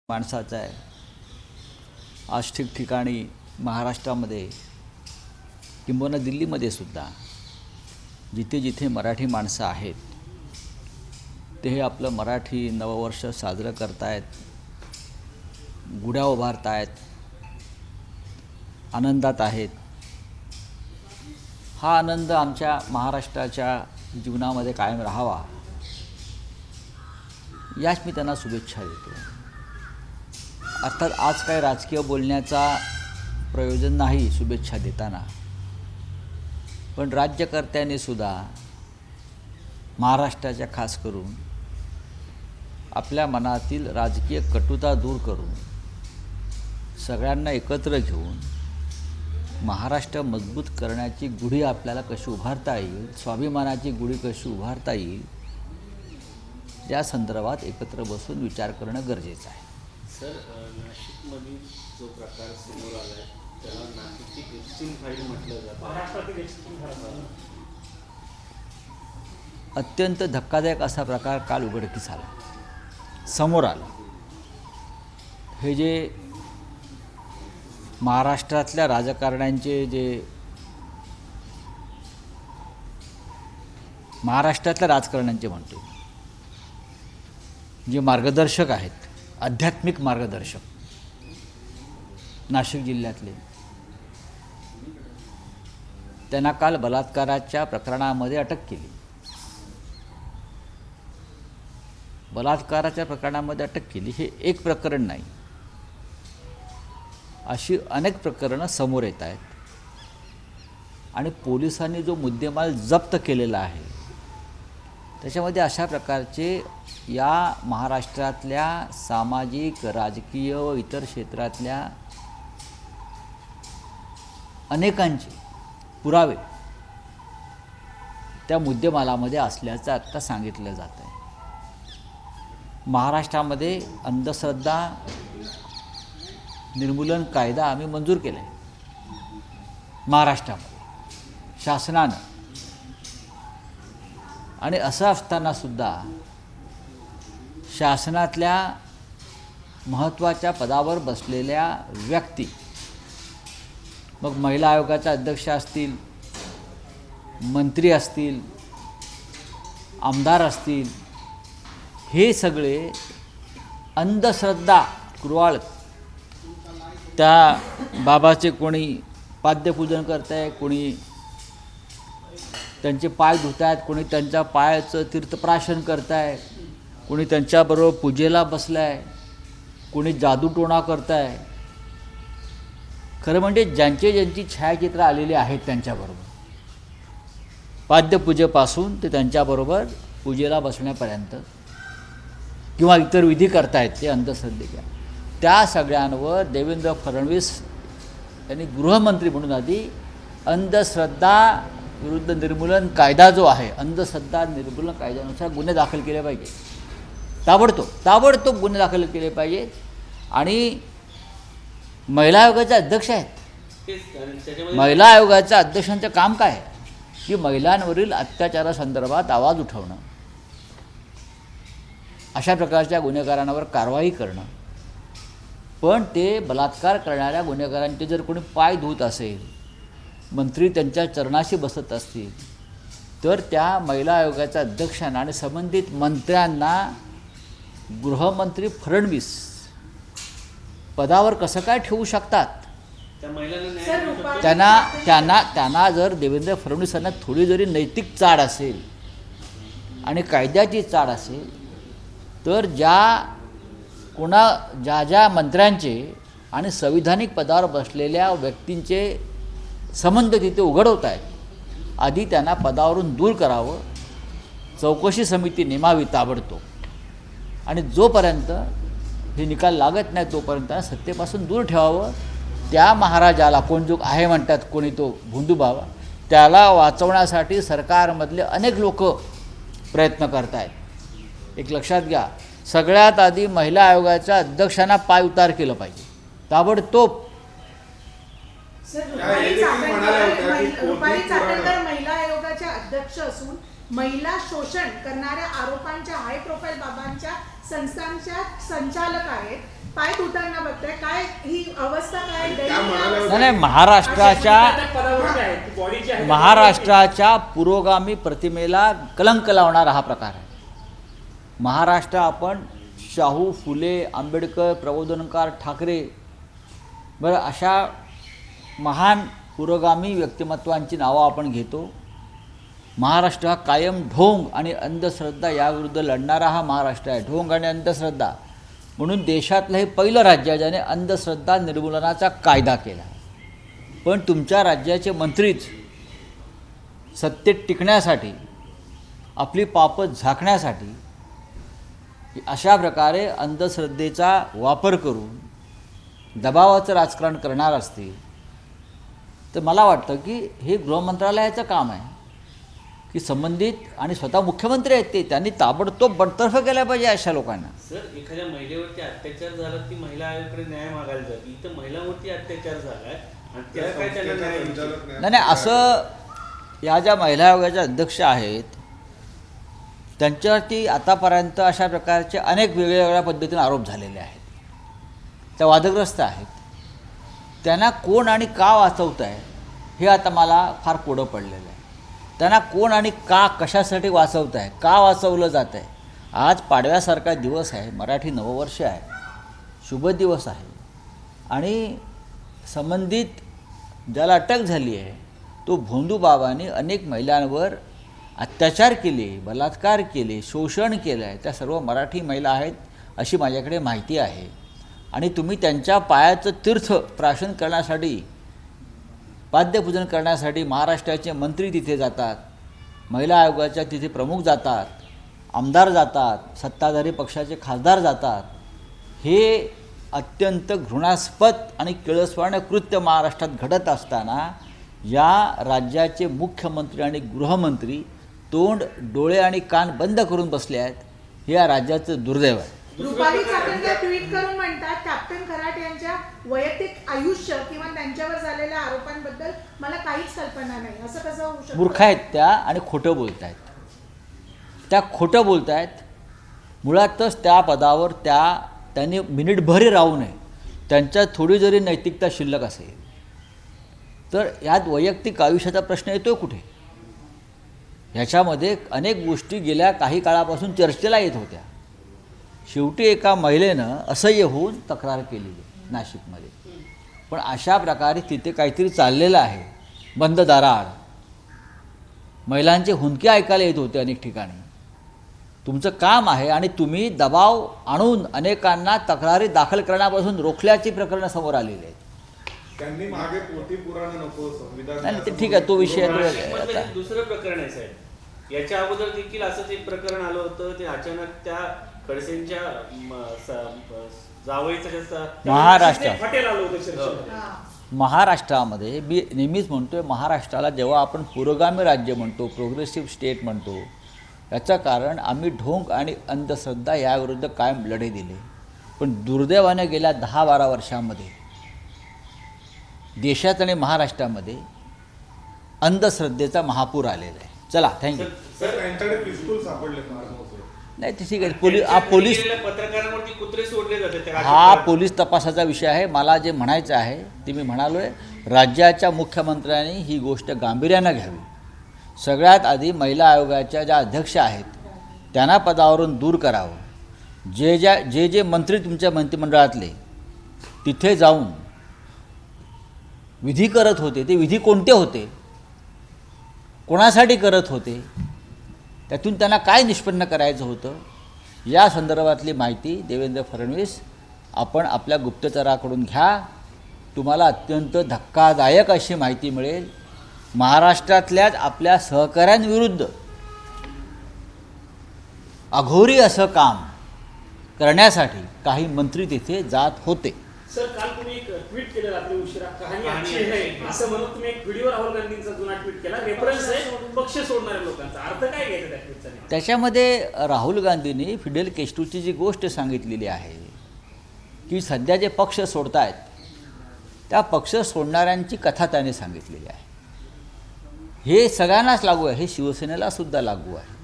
माणसाचा आहे। आज ठिकठिकाणी महाराष्ट्रामध्ये किंबहुना दिल्लीमध्ये सुद्धा जिथे जिथे मराठी माणसं आहेत ते हे आपलं मराठी नववर्ष साजरं करतायत, गुढ्या उभारतायत, आनंदात आहेत। हा आनंद आमच्या महाराष्ट्राच्या जीवनामध्ये कायम राहावा याच मी त्यांना शुभेच्छा देतो। अर्थात आज काय राजकीय बोलण्याचा प्रयोजन नाही शुभेच्छा देताना, पण राज्यकर्त्यांनी सुद्धा महाराष्ट्राच्या खास करून आपल्या मनातील राजकीय कटुता दूर करून सगळ्यांना एकत्र घेऊन महाराष्ट्र मजबूत करण्याची गुढी आपल्याला कशी उभारता येईल, स्वाभिमानाची गुढी कशी उभारता येईल या संदर्भात एकत्र बसून विचार करणं गरजेचं आहे। सर, नाशिकमधील जो प्रकार समोर आला आहे त्याला नाशिकची एक्स्ट्रीम फाईट म्हटलं जातं। महाराष्ट्रातील एक्स्ट्रीम फाईट अत्यंत धक्कादायक असा प्रकार काल उघडकीस आला, समोर आला। हे जे महाराष्ट्रातल्या राजकारण्यांचे महाराष्ट्रातल्या राजकारण्यांचे म्हणतो जे मार्गदर्शक आहेत, आध्यात्मिक मार्गदर्शक नाशिक जिल्ह्यातले, त्यांना काल बलात्काराच्या प्रकरणामध्ये अटक केली। बलात्काराच्या प्रकरणामध्ये अटक केली हे एक प्रकरण नाही, अशी अनेक प्रकरणं समोर येत आहेत। आणि पोलिसांनी जो मुद्देमाल जप्त केलेला आहे त्याच्यामध्ये अशा प्रकारचे या महाराष्ट्रातल्या सामाजिक, राजकीय व इतर क्षेत्रातल्या अनेकांचे पुरावे त्या मुद्देमालामध्ये असल्याचं आत्ता सांगितलं जात आहे। महाराष्ट्रामध्ये अंधश्रद्धा निर्मूलन कायदा आम्ही मंजूर केला आहे महाराष्ट्रामध्ये शासनानं, आणि असं असताना सुद्धा शासनातल्या महत्त्वाच्या पदावर बसलेल्या व्यक्ती, मग महिला आयोगाच्या अध्यक्ष असतील, मंत्री असतील, आमदार असतील, हे सगळे अंधश्रद्धा कुरवाळत त्या बाबाचे कोणी पाद्यपूजन करत आहे, कोणी त्यांचे पाय धुत आहेत, कोणी त्यांच्या पायाचं तीर्थप्राशन करत आहे, कोणी त्यांच्याबरोबर पूजेला बसलं आहे, कोणी जादूटोणा करत आहे। खरं म्हणजे ज्यांची छायाचित्र आलेली आहेत त्यांच्याबरोबर, पाद्यपूजेपासून ते त्यांच्याबरोबर पूजेला बसण्यापर्यंत किंवा इतर विधी करतायत ते अंधश्रद्धेच्या, त्या सगळ्यांवर देवेंद्र फडणवीस यांनी गृहमंत्री म्हणून आधी अंधश्रद्धा विरुद्ध निर्मूलन कायदा जो आहे, अंधश्रद्धा निर्मूलन कायद्यानुसार गुन्हे दाखल केले पाहिजे, ताबडतोब गुन्हे दाखल केले पाहिजेत। आणि महिला आयोगाचे अध्यक्ष आहेत, महिला आयोगाच्या अध्यक्षांचं काम काय आहे की महिलांवरील अत्याचारासंदर्भात आवाज उठवणं, अशा प्रकारच्या गुन्हेगारांवर कारवाई करणं। पण ते बलात्कार करणाऱ्या गुन्हेगारांचे जर कोणी पाय धुत असेल, मंत्री त्यांच्या चरणाशी बसत असतील, तर त्या महिला आयोगाच्या अध्यक्षांना आणि संबंधित मंत्र्यांना गृहमंत्री फडणवीस पदावर कसं काय ठेवू शकतात? त्यांना जर देवेंद्र फडणवीसांना थोडी जरी नैतिक चाड असेल आणि कायद्याची चाड असेल, तर ज्या मंत्र्यांचे आणि संविधानिक पदावर बसलेल्या व्यक्तींचे संबंध तिथे उघडवत आहेत, आधी त्यांना पदावरून दूर करावं, चौकशी समिती नेमावी ताबडतोब, आणि जोपर्यंत हे निकाल लागत नाही तोपर्यंत सत्तेपासून दूर ठेवावं। त्या महाराजाला कोण जो आहे म्हणतात, कोणी तो भोंदू बाबा, त्याला वाचवण्यासाठी सरकारमधले अनेक लोक प्रयत्न करत आहेत। एक लक्षात घ्या, सगळ्यात आधी महिला आयोगाच्या अध्यक्षांना पाय उतार केलं पाहिजे ताबडतोब। रुपाली चाकणकर महिला आयोगाच्या अध्यक्ष असून महिला शोषण करणाऱ्या आरोपांच्या हाय प्रोफाईल बाबांच्या संस्थांच्या संचालक आहेत। पाय तुटताना बघताय, काय ही अवस्था काय त्या म्हणाल्या होत्या- नाही महाराष्ट्राच्या पुरोगामी प्रतिमेला कलंक लावणारा हा प्रकार आहे. महाराष्ट्र आपण शाहू, फुले, आंबेडकर, प्रबोधनकार, ठाकरे बरं अशा महान पुरोगामी व्यक्तिमत्वांची नावं आपण घेतो. महाराष्ट्र हा कायम ढोंग आणि अंधश्रद्धा याविरुद्ध लढणारा हा महाराष्ट्र आहे. ढोंग आणि अंधश्रद्धा म्हणून देशातलं हे पहिलं राज्य आहे ज्याने अंधश्रद्धा निर्मूलनाचा कायदा केला. पण तुमच्या राज्याचे मंत्रीच सत्तेत टिकण्यासाठी, आपली पापं झाकण्यासाठी अशा प्रकारे अंधश्रद्धेचा वापर करून दबावाचं राजकारण करणार असतील तर मला वाटतं की हे गृहमंत्रालयाचं काम आहे की संबंधित आणि स्वतः मुख्यमंत्री आहेत त्यांनी ताबडतोब बडतर्फ केल्या पाहिजे अशा लोकांना. सर, एखाद्या महिलेवरती अत्याचार झाला, ती महिला आयोगाकडे न्याय मागायला जाते. इथं महिलांवरती अत्याचार झालाय आणि त्याला काय त्यांना न्याय मिळतो? नाही असं या ज्या महिला आयोगाच्या अध्यक्ष आहेत त्यांच्यावरती आतापर्यंत अशा प्रकारचे अनेक वेगवेगळ्या पद्धतीने आरोप झालेले आहेत. त्या वादग्रस्त आहेत. त्यांना कोण आणि का वाचवत आहे हे आता मला फार कोडं पडलेलं आहे. त्यांना कोण आणि का कशासाठी वाचवत आहे, का वाचवलं जात आहे. आज पाडव्यासारखा दिवस आहे, मराठी नववर्ष आहे, शुभ दिवस आहे आणि संबंधित ज्याला अटक झाली आहे तो भोंदू बाबांनी अनेक महिलांवर अत्याचार केले, बलात्कार केले, शोषण केलं आहे. त्या सर्व मराठी महिला आहेत अशी माझ्याकडे माहिती आहे. आणि तुम्ही त्यांच्या पायाचं तीर्थ प्राशन करण्यासाठी, पाद्यपूजन करण्यासाठी महाराष्ट्राचे मंत्री तिथे जातात, महिला आयोगाच्या तिथे प्रमुख जातात, आमदार जातात, सत्ताधारी पक्षाचे खासदार जातात. हे अत्यंत घृणास्पद आणि किळसवाणं कृत्य महाराष्ट्रात घडत असताना या राज्याचे मुख्यमंत्री आणि गृहमंत्री तोंड, डोळे आणि कान बंद करून बसले आहेत. हे या राज्याचं दुर्दैव आहे. रुपाली चाकणकर ट्विट करून म्हणतात, कॅप्टन खराट यांच्या वैयक्तिक आयुष्य किंवा त्यांच्यावर झालेल्या आरोपांबद्दल मला काहीच कल्पना नाही. असं कसं होऊ शकतं? मूर्ख आहेत त्या आणि खोटं बोलत आहेत. त्या खोटं बोलत आहेत. मुळातच त्या पदावर त्यांनी मिनिटभरही राहू नये. त्यांच्यात थोडी जरी नैतिकता शिल्लक असेल तर यात वैयक्तिक आयुष्याचा प्रश्न येतो कुठे. ह्याच्यामध्ये अनेक गोष्टी गेल्या काही काळापासून चर्चेला येत होत्या. शेवटी एका महिलेनं असह्य होऊन तक्रार केलेली नाशिकमध्ये. पण अशा प्रकारे तिथे काहीतरी चाललेलं आहे बंद दाराआड. महिलांचे हुंदके ऐकायला येत होते अनेक ठिकाणी. तुमचं काम आहे आणि तुम्ही दबाव आणून अनेकांना तक्रारी दाखल करण्यापासून रोखल्याची प्रकरणं समोर आलेली आहेत. त्यांनी मागे पोथी पुराण नको संविधान. नाही ते ठीक आहे, तो विषय नाशिकमधलं आता हे दुसरं प्रकरण आहे साहेब. याच्या अगोदर देखील असंच एक प्रकरण आलं होतं. ते अचानक त्या खडसेंच्या जावईचं महाराष्ट्र हॉटेल आलं होतं चर्चेमध्ये. महाराष्ट्रामध्ये मी नेहमीच म्हणतोय, महाराष्ट्राला जेव्हा आपण पुरोगामी राज्य म्हणतो, प्रोग्रेसिव्ह स्टेट म्हणतो, याचं कारण आम्ही ढोंग आणि अंधश्रद्धा याविरुद्ध कायम लढे दिले. पण दुर्दैवाने गेल्या 10-12 वर्षांमध्ये देशात आणि महाराष्ट्रामध्ये अंधश्रद्धेचा महापूर आलेला आहे. चला, थँक्यू. सर, त्यांच्याकडे पिस्तूल सापडले फार्महाऊसवर. नाही ते ठीक आहे. पोलीस पत्रकारांवरती कुत्रे सोडले जाते. हा पोलीस तपासाचा विषय आहे. मला जे म्हणायचं आहे ते मी म्हणालो आहे, राज्याच्या मुख्यमंत्र्यांनी ही गोष्ट गांभीर्यानं घ्यावी. सगळ्यात आधी महिला आयोगाच्या ज्या अध्यक्ष आहेत त्यांना पदावरून दूर करावं. जे मंत्री तुमच्या मंत्रिमंडळातले तिथे जाऊन विधी करत होते ते विधी कोणते होते, कोणासाठी करत होते, त्यातून त्यांना काय निष्पन्न करायचं होतं, या संदर्भातली माहिती देवेंद्र फडणवीस आपण आपल्या गुप्तचराकडून घ्या. तुम्हाला अत्यंत धक्कादायक अशी माहिती मिळेल. महाराष्ट्रातल्याच आपल्या सहकाऱ्यांविरुद्ध अघोरी असं काम करण्यासाठी काही मंत्री तिथे जात होते. सर, काल तुम्ही एक ट्विट केलं रात्री उशिरा, कहाणी अच्छी आहे असं म्हणून तुम्ही एक व्हिडिओ राहुल गांधींचा जुना ट्विट केला. रेफरन्स आहे पक्ष सोडणाऱ्या लोकांचा. अर्थ काय घ्यायचा त्या ट्विटचा? त्याच्यामध्ये राहुल गांधींनी फिडेल केस्ट्रोची जी गोष्ट सांगितलेली आहे की सध्या जे पक्ष सोडत आहेत त्या पक्ष सोडणाऱ्यांची कथा त्याने सांगितलेली आहे. हे सगळ्यांनाच लागू आहे. हे शिवसेनेलासुद्धा लागू आहे.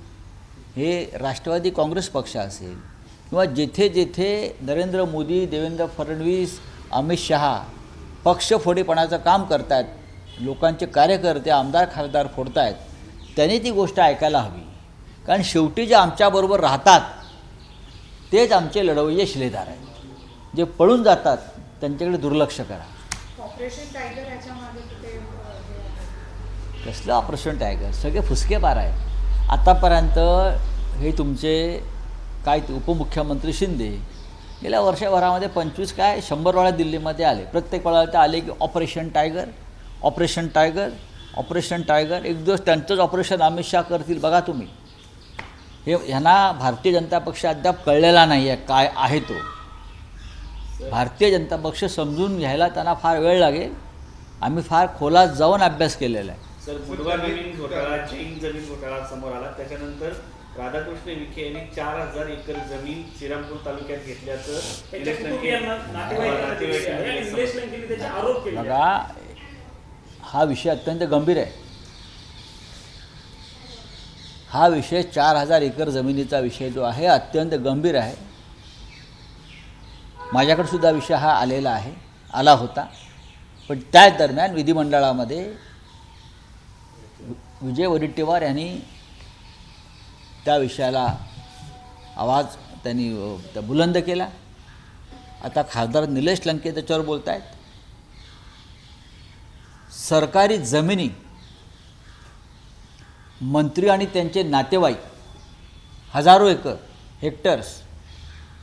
हे राष्ट्रवादी काँग्रेस पक्ष असेल किंवा जेथे जेथे नरेंद्र मोदी, देवेंद्र फडणवीस, अमित शहा पक्षफोडीपणाचं काम करत आहेत, लोकांचे कार्यकर्ते, आमदार, खासदार फोडत आहेत, त्यांनी ती गोष्ट ऐकायला हवी. कारण शेवटी जे आमच्याबरोबर राहतात तेच आमचे लढवय्ये शिलेदार आहेत. जे पळून जातात त्यांच्याकडे दुर्लक्ष करा. ऑपरेशन टायगर याच्या मागे कुठे हे आहे? कसलं ऑपरेशन टायगर? सगळे फुसकेबार आहेत. आतापर्यंत हे तुमचे काय ते उपमुख्यमंत्री शिंदे गेल्या वर्षभरामध्ये 100 वेळा दिल्लीमध्ये आले. प्रत्येक वेळा ते आले की operation tiger, operation tiger, operation tiger. एक दिवस त्यांचंच ऑपरेशन अमित शहा करतील बघा तुम्ही. हे ह्यांना भारतीय जनता पक्ष अद्याप कळलेला नाही आहे काय आहे तो. भारतीय जनता पक्ष समजून घ्यायला त्यांना फार वेळ लागेल. आम्ही फार खोलात जाऊन अभ्यास केलेला आहे. सर, मुडवा जमीन घोटाळा, जैन जमीन घोटाळा समोर आला. त्याच्यानंतर राधाकृष्ण विखे यांनी 4000 एकर जमीन श्रीरामपूर तालुक्यात घेतल्याचं त्याच्या कुटुंबियांना, नातेवाईकांना निलेश लंकेंनी त्याचे आरोप केले. बघा, हा विषय अत्यंत गंभीर आहे. हा विषय 4000 एकर जमिनीचा विषय जो आहे अत्यंत गंभीर आहे. माझ्याकडे सुद्धा विषय हा आला होता. पण त्याच दरम्यान विधिमंडळामध्ये विजय वडेट्टीवार यांनी त्या विषयाला आवाज त्यांनी बुलंद केला. आता खासदार निलेश लंके त्याच्यावर बोलत आहेत. सरकारी जमिनी मंत्री आणि त्यांचे नातेवाईक हजारो एकर हेक्टर्स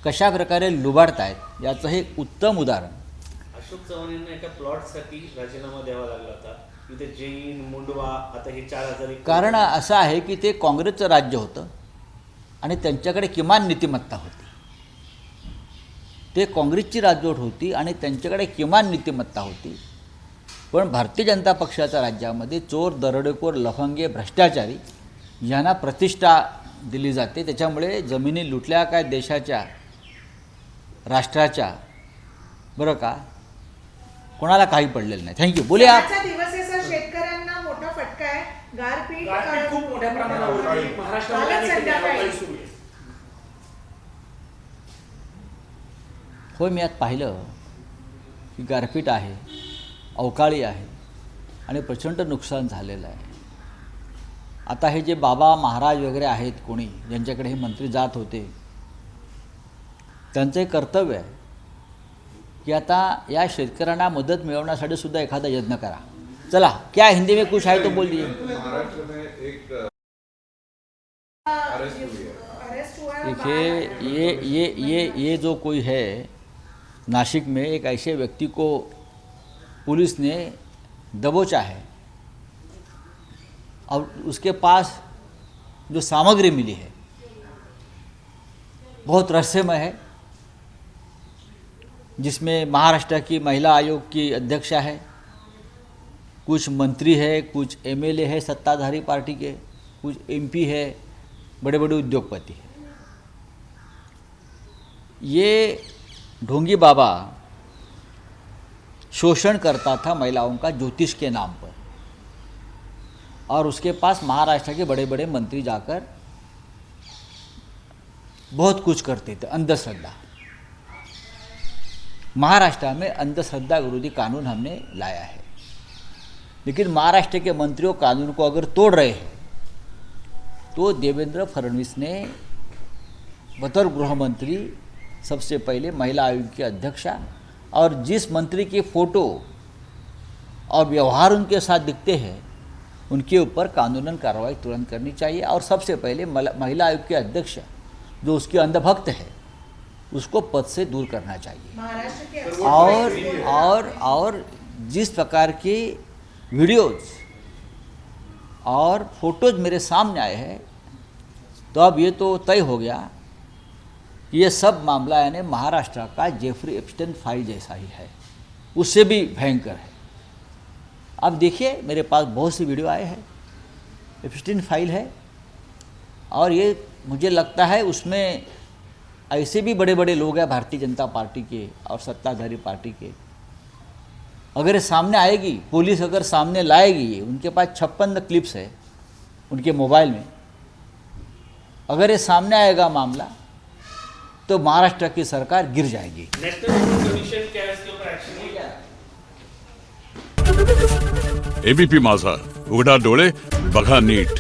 कशा प्रकारे लुबाडत आहेत याचं हे उत्तम उदाहरण. अशोक चव्हाण यांना एका प्लॉटसाठी राजीनामा द्यावा लागला होता. तिथे जैन, मुंडवा, आता हे 4000 एकर. कारण असं आहे की ते काँग्रेसचं राज्य होतं आणि त्यांच्याकडे किमान नीतिमत्ता होती. ते काँग्रेसची राजवट होती आणि त्यांच्याकडे किमान नीतिमत्ता होती. पण भारतीय जनता पक्षाच्या राज्यामध्ये चोर, दरोडेखोर, लफंगे, भ्रष्टाचारी यांना प्रतिष्ठा दिली जाते. त्याच्यामुळे जमिनी लुटल्या काय देशाच्या, राष्ट्राच्या, बरं का, कोणाला काही पडलेलं नाही. थँक्यू. बोलूया. आजचा दिवस आहे सर, शेतकऱ्यांना मोठा फटका आहे. गारपीट खूप मोठ्या प्रमाणावर महाराष्ट्रामध्ये कालच अनेक ठिकाणी संध्याकाळी. अवकाळी सुरू आहे. होय, मी आज पाहिलं की गारपीट आहे, अवकाळी आहे आणि प्रचंड नुकसान झालेलं आहे. आता हे जे बाबा महाराज वगैरे आहेत कोणी ज्यांच्याकडे हे मंत्री जात होते, त्यांचं एक कर्तव्य आहे कि आता या शेतकऱ्यांना मदत मिळवण्यासाठी सुद्धा एखादा यत्न करा. चला, क्या हिंदी में कुछ है तो बोल दीजिए. महाराष्ट्र में एक अरेस्ट हुआ है. देखिए, ये जो कोई है नासिक में, एक ऐसे व्यक्ति को पुलिस ने दबोचा है और उसके पास जो सामग्री मिली है बहुत रहस्यमय है, जिसमें महाराष्ट्र की महिला आयोग की अध्यक्षा है, कुछ मंत्री है, कुछ एमएलए है सत्ताधारी पार्टी के, कुछ एमपी है, बड़े बड़े उद्योगपति हैं. ये ढोंगी बाबा शोषण करता था महिलाओं का ज्योतिष के नाम पर, और उसके पास महाराष्ट्र के बड़े बड़े मंत्री जाकर बहुत कुछ करते थे. अंधश्रद्धा, महाराष्ट्र में अंधश्रद्धा विरोधी कानून हमने लाया है. लेकिन महाराष्ट्र के मंत्रियों कानून को अगर तोड़ रहे हैं तो देवेंद्र फडणवीस ने बतौर गृह मंत्री सबसे पहले महिला आयोग की अध्यक्षा, और जिस मंत्री के फ़ोटो और व्यवहार उनके साथ दिखते हैं उनके ऊपर कानूनन कार्रवाई तुरंत करनी चाहिए. और सबसे पहले महिला आयोग के अध्यक्ष जो उसके अंधभक्त है उसको पद से दूर करना चाहिए. महाराष्ट्र के और जिस प्रकार के वीडियोज़ और फोटोज़ मेरे सामने आए हैं, तो अब ये तो तय हो गया कि ये सब मामला यानी महाराष्ट्र का जेफरी एप्स्टाइन फाइल जैसा ही है, उससे भी भयंकर है. अब देखिए, मेरे पास बहुत सी वीडियो आए हैं, एप्स्टाइन फाइल है, और ये मुझे लगता है उसमें ऐसे भी बड़े बड़े लोग हैं भारतीय जनता पार्टी के और सत्ताधारी पार्टी के. अगर ये सामने आएगी, पुलिस अगर सामने लाएगी, ये उनके पास 56 क्लिप्स है उनके मोबाइल में, अगर ये सामने आएगा मामला तो महाराष्ट्र की सरकार गिर जाएगी। नेशनल इलेक्शन कमीशन क्या इसके ऊपर एक्शन लेगा? एबीपी माझा, उघडा डोळे बघा नीट.